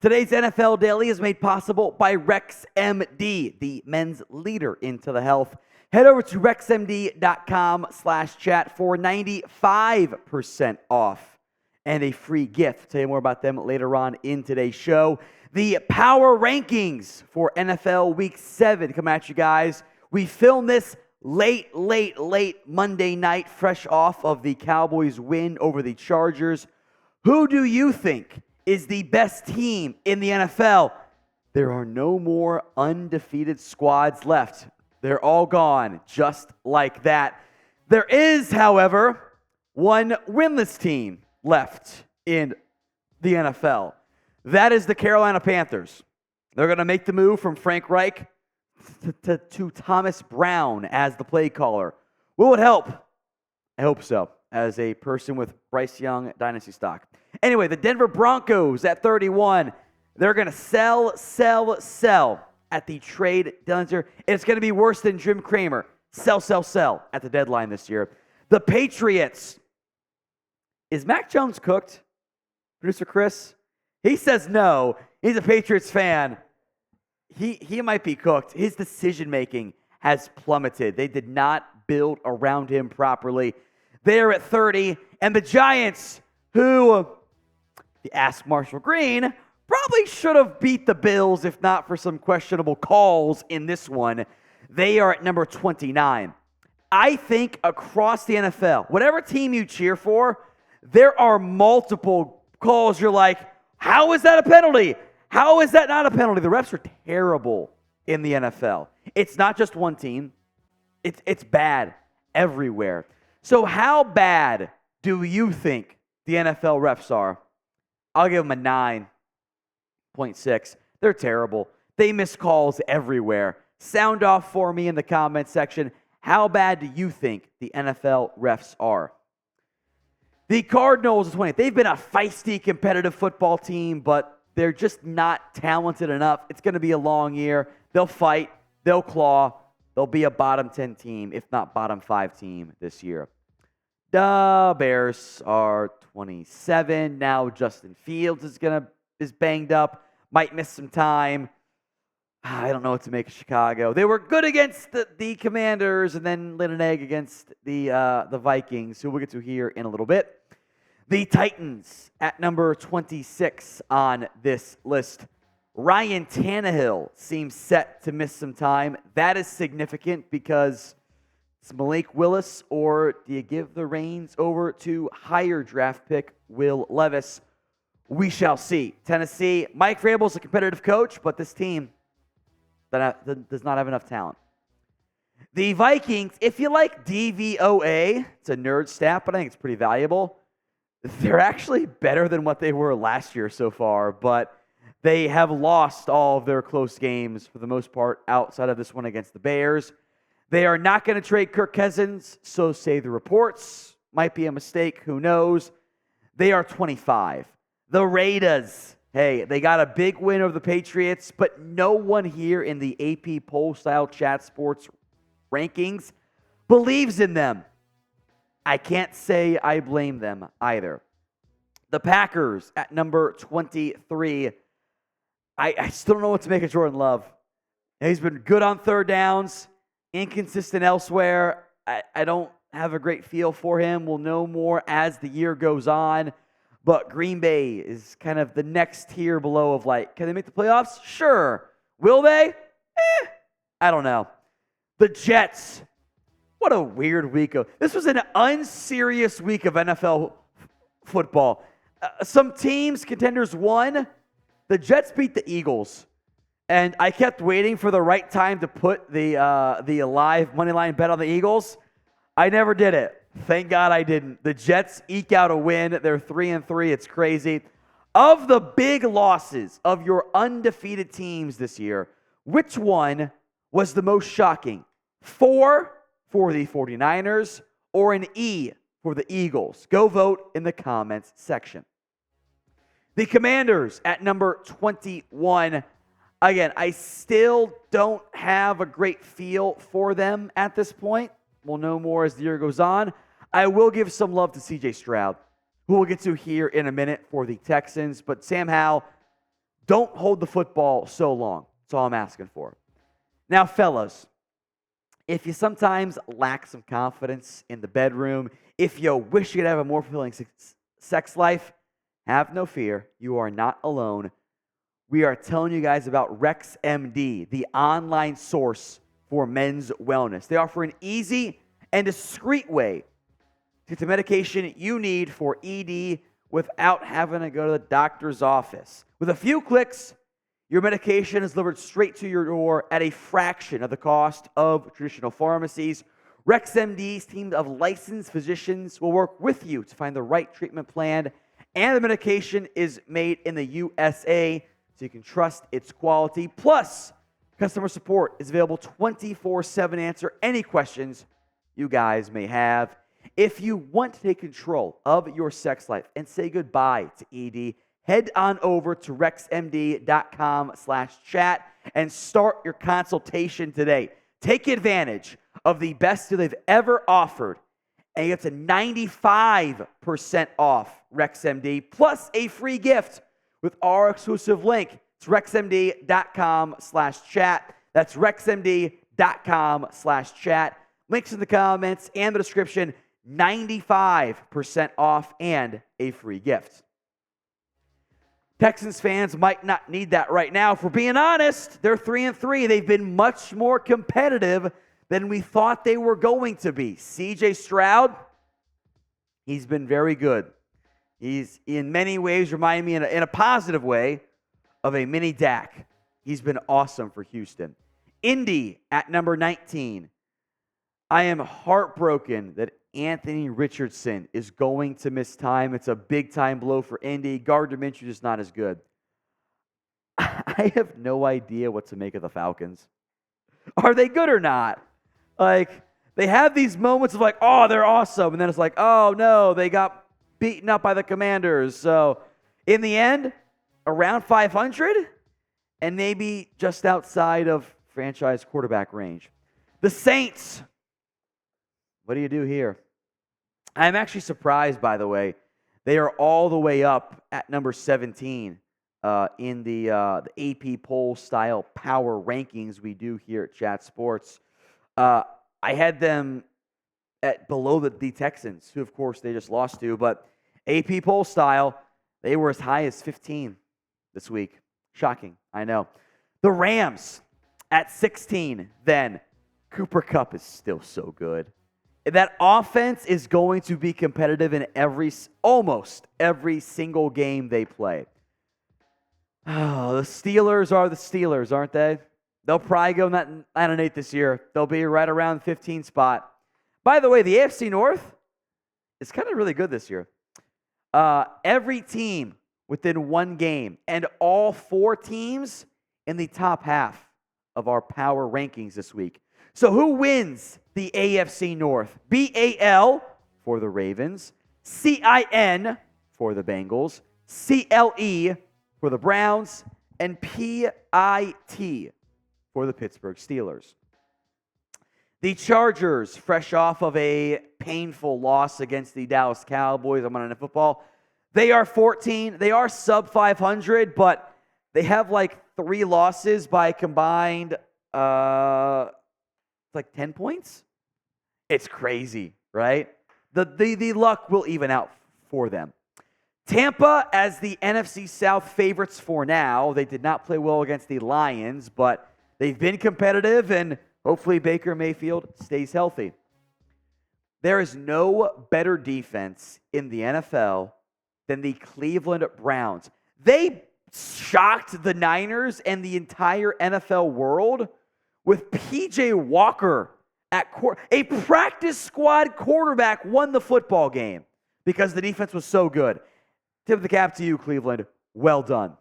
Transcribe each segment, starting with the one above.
Today's NFL Daily is made possible by RexMD, the men's leader in telehealth. Head over to rexmd.com/chat for 95% off and a free gift. I'll tell you more about them later on in today's show. The power rankings for NFL Week 7 come at you guys. We filmed this late Monday night, fresh off of the Cowboys' win over the Chargers. Who do you think is the best team in the NFL? There are no more undefeated squads left. They're all gone, just like that. There is, however, one winless team left in the NFL. That is the Carolina Panthers. They're going to make the move from Frank Reich to Thomas Brown as the play caller. Will it help? I hope so, as a person with Bryce Young dynasty stock. Anyway, the Denver Broncos at 31. They're going to sell at the trade deadline. It's going to be worse than Jim Cramer. Sell at the deadline this year. The Patriots. Is Mac Jones cooked? Producer Chris? He says no. He's a Patriots fan. He might be cooked. His decision-making has plummeted. They did not build around him properly. They're at 30. And the Giants, who, if you ask Marshall Green, probably should have beat the Bills if not for some questionable calls in this one. They are at number 29. I think across the NFL, whatever team you cheer for, there are multiple calls. You're like, how is that a penalty? How is that not a penalty? The refs are terrible in the NFL. It's not just one team. It's bad everywhere. So how bad do you think the NFL refs are? I'll give them a 9.6. They're terrible. They miss calls everywhere. Sound off for me in the comment section. How bad do you think the NFL refs are? The Cardinals is 20th. They've been a feisty, competitive football team, but they're just not talented enough. It's going to be a long year. They'll fight. They'll claw. They'll be a bottom 10 team, if not bottom 5 team this year. The Bears are 27. Now Justin Fields is banged up. Might miss some time. I don't know what to make of Chicago. They were good against the Commanders and then lit an egg against the Vikings, who we'll get to here in a little bit. The Titans at number 26 on this list. Ryan Tannehill seems set to miss some time. That is significant because it's Malik Willis, or do you give the reins over to higher draft pick Will Levis? We shall see. Tennessee, Mike Vrabel's a competitive coach, but this team that does not have enough talent. The Vikings, if you like DVOA, it's a nerd stat, but I think it's pretty valuable. They're actually better than what they were last year so far, but they have lost all of their close games for the most part outside of this one against the Bears. They are not going to trade Kirk Cousins, so say the reports. Might be a mistake, who knows. They are 25. The Raiders, hey, they got a big win over the Patriots, but no one here in the AP poll-style chat sports rankings believes in them. I can't say I blame them either. The Packers at number 23. I still don't know what to make of Jordan Love. He's been good on third downs, inconsistent elsewhere. I don't have a great feel for him. We'll know more as the year goes on. But Green Bay is kind of the next tier below of like, can they make the playoffs? Sure. Will they? I don't know. The Jets. What a weird week. This was an unserious week of NFL football. Some teams, contenders won. The Jets beat the Eagles. And I kept waiting for the right time to put the live money line bet on the Eagles. I never did it. Thank God I didn't. The Jets eke out a win. They're 3-3. It's crazy. Of the big losses of your undefeated teams this year, which one was the most shocking? 4 for the 49ers or an E for the Eagles? Go vote in the comments section. The Commanders at number 21. Again, I still don't have a great feel for them at this point. We'll know more as the year goes on. I will give some love to C.J. Stroud, who we'll get to here in a minute for the Texans. But Sam Howell, Don't hold the football so long. That's all I'm asking for. Now, fellas, if you sometimes lack some confidence in the bedroom, if you wish you could have a more fulfilling sex life, have no fear. You are not alone. We are telling you guys about RexMD, the online source for men's wellness. They offer an easy and discreet way to get the medication you need for ED without having to go to the doctor's office. With a few clicks, your medication is delivered straight to your door at a fraction of the cost of traditional pharmacies. RexMD's team of licensed physicians will work with you to find the right treatment plan, and the medication is made in the USA, so you can trust its quality. Plus, customer support is available 24/7 to answer any questions you guys may have. If you want to take control of your sex life and say goodbye to ED, head on over to rexmd.com/chat and start your consultation today. Take advantage of the best deal they've ever offered, and you get to 95% off RexMD, plus a free gift with our exclusive link. It's rexmd.com/chat. That's rexmd.com/chat. Links in the comments and the description. 95% off and a free gift. Texans fans might not need that right now. If we're being honest, they're 3-3. They've been much more competitive than we thought they were going to be. CJ Stroud, he's been very good. He's in many ways reminding me in a positive way of a mini Dak. He's been awesome for Houston. Indy at number 19. I am heartbroken that Anthony Richardson is going to miss time. It's a big-time blow for Indy. Gardner Minshew is not as good. I have no idea what to make of the Falcons. Are they good or not? Like, they have these moments of like, oh, they're awesome. And then it's like, oh, no, they got beaten up by the Commanders. So, in the end, around 500 and maybe just outside of franchise quarterback range. The Saints. What do you do here? I'm actually surprised, by the way. They are all the way up at number 17 in the AP poll style power rankings we do here at Chat Sports. I had them at below the Texans, who of course they just lost to, but AP poll style, they were as high as 15 this week. Shocking, I know. The Rams at 16 then. Cooper Kupp is still so good. That offense is going to be competitive in almost every single game they play. Oh, the Steelers are the Steelers, aren't they? They'll probably go 9-8 this year. They'll be right around the 15 spot. By the way, the AFC North is kind of really good this year. Every team within one game, and all four teams in the top half of our power rankings this week. So who wins the AFC North? BAL for the Ravens, CIN for the Bengals, CLE for the Browns, and PIT for the Pittsburgh Steelers. The Chargers, fresh off of a painful loss against the Dallas Cowboys on Monday Night Football, they are 14. They are sub 500, but they have like 3 losses by combined like 10 points. It's crazy, right? The luck will even out for them. Tampa as the NFC South favorites for now. They did not play well against the Lions, but they've been competitive, and hopefully Baker Mayfield stays healthy. There is no better defense in the NFL than the Cleveland Browns. They shocked the Niners and the entire NFL world with P.J. Walker at a practice squad quarterback won the football game because the defense was so good. Tip of the cap to you, Cleveland. Well done.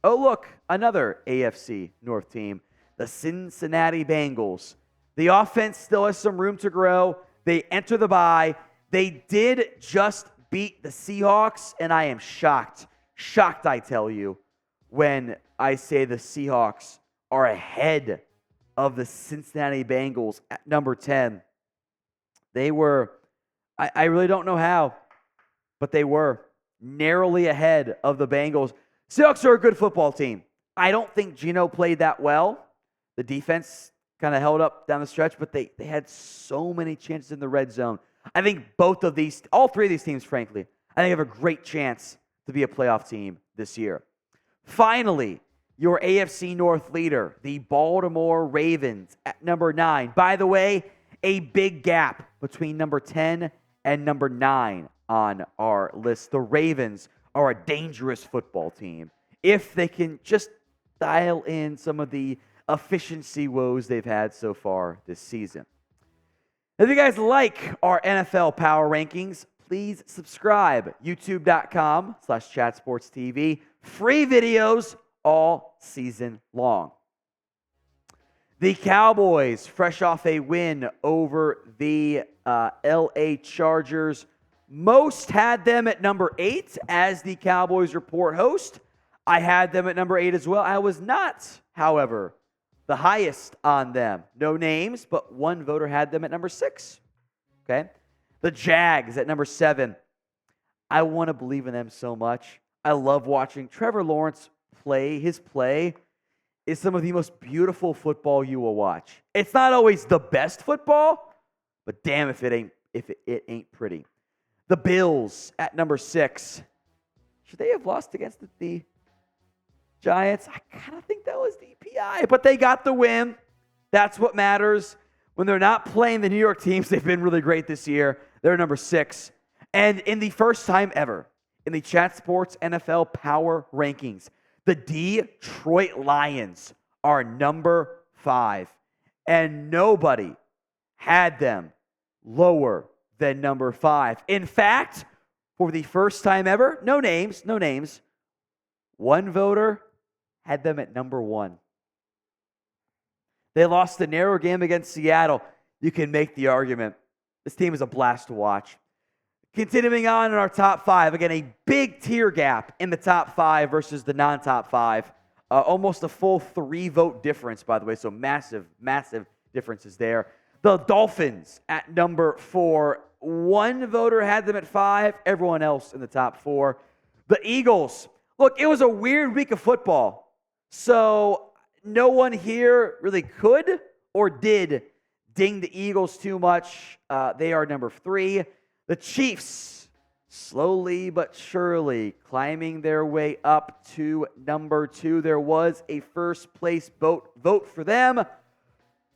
Oh, look, another AFC North team, the Cincinnati Bengals. The offense still has some room to grow. They enter the bye. They did just beat the Seahawks, and I am shocked. Shocked, I tell you, when I say the Seahawks are ahead of the Cincinnati Bengals at number 10. They were, I really don't know how, but they were narrowly ahead of the Bengals. Seahawks are a good football team. I don't think Geno played that well. The defense kind of held up down the stretch, but they had so many chances in the red zone. I think all three of these teams, frankly, I think have a great chance to be a playoff team this year. Finally, your AFC North leader, the Baltimore Ravens at number 9. By the way, a big gap between number 10 and number 9 on our list. The Ravens are a dangerous football team if they can just dial in some of the efficiency woes they've had so far this season. If you guys like our NFL Power Rankings, please subscribe. YouTube.com/ChatSportsTV. Free videos all season long. The Cowboys, fresh off a win over the LA Chargers. Most had them at number 8 as the Cowboys Report host. I had them at number 8 as well. I was not, however, the highest on them. No names, but one voter had them at number 6. Okay? The Jags at number 7. I want to believe in them so much. I love watching Trevor Lawrence play. His play is some of the most beautiful football you will watch. It's not always the best football, but damn if it ain't pretty. The Bills at number 6. Should they have lost against the Giants? I kind of think that was DPI, but they got the win. That's what matters. When they're not playing the New York teams, they've been really great this year. They're number 6. And in the first time ever in the Chat Sports NFL Power Rankings, the Detroit Lions are number 5. And nobody had them lower than number 5. In fact, for the first time ever, no names, one voter had them at number 1. They lost the narrow game against Seattle. You can make the argument. This team is a blast to watch. Continuing on in our top 5. Again, a big tier gap in the top 5 versus the non-top 5. Almost a full 3-vote difference, by the way. So massive differences there. The Dolphins at number 4. One voter had them at 5. Everyone else in the top 4. The Eagles. Look, it was a weird week of football. So no one here really could or did ding the Eagles too much. They are number 3. The Chiefs, slowly but surely climbing their way up to number 2. There was a first place vote for them,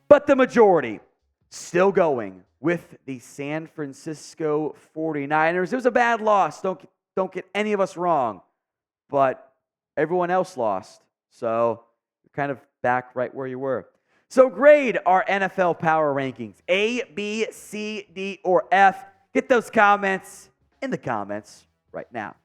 but the majority still going with the San Francisco 49ers. It was a bad loss. Don't get any of us wrong, but everyone else lost. So you're kind of back right where you were. So grade our NFL Power Rankings, A, B, C, D, or F. Get those comments in the comments right now.